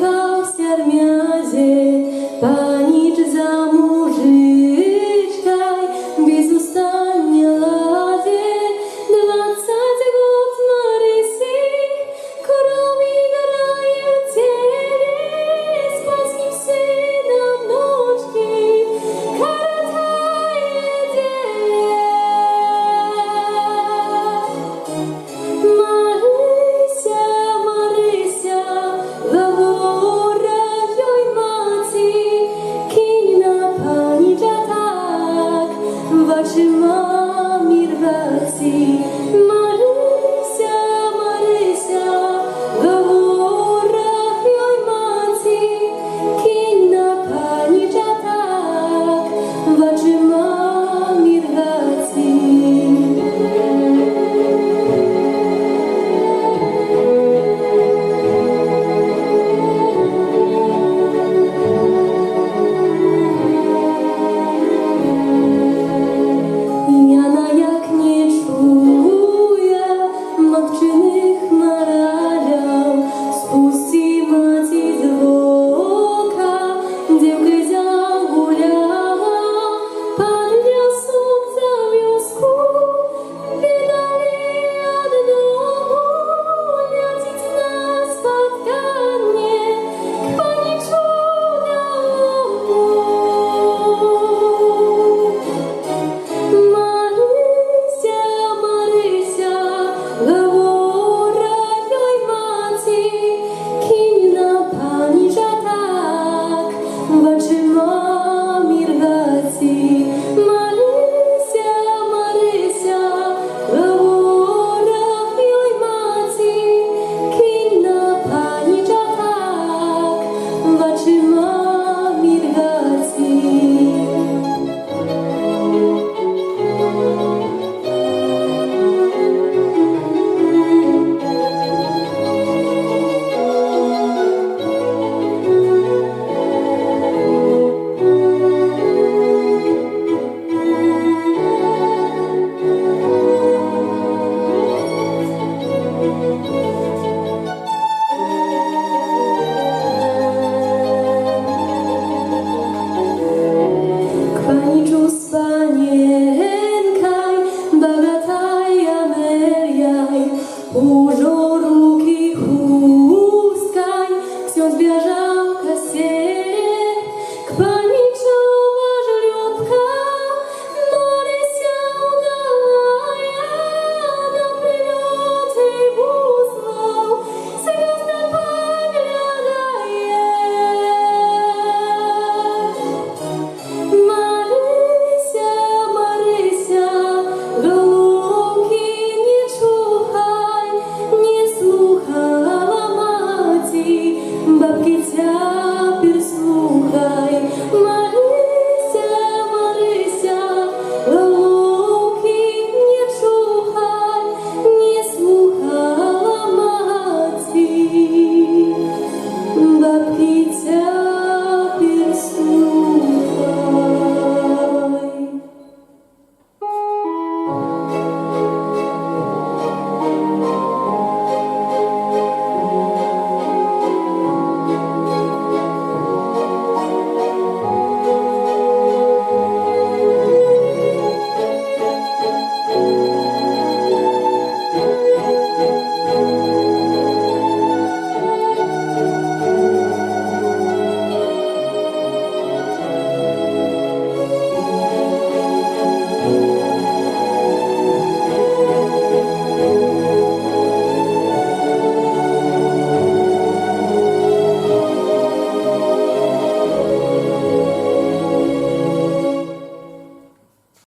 Czekał w Siermiazie, panicz za mужичкой, безустанnie ладе, 20 год Мариси, корови граją ciebie, z pańskim synem nocki, karataje dzieje. Marysia, Marysia, говоря ей мати, кинь на паnicza tak, oczyma mirwaci. Marysia, Marysia, говоря ей мати, кинь на паnicza tak, oczyma mirwaci. Jana jak nie czuje matczynych maraliał, spuści maci z woka, dziewkę zagulała, pan wiosłów za wiosku, wydali od domu, lecić na spotkanie, k paniczu na łomu. Marysia, Marysia, говоря ей мати, кинь на паnicza tak, oczyma mirwaci. Marysia, Marysia, говоря ей мати, кинь на паnicza tak, oczyma mirwaci. K paniczu spanienkaj, bogataja meriaj, użo ruki chustkaj, ksiądz bieżał kasierie, k paniczu ważliutka, Marysia udalaja, na przyloty wózlał, se gwiazda poglądaje. Marysia, Marysia, голубки не чухай, не слухала мати, бабки ця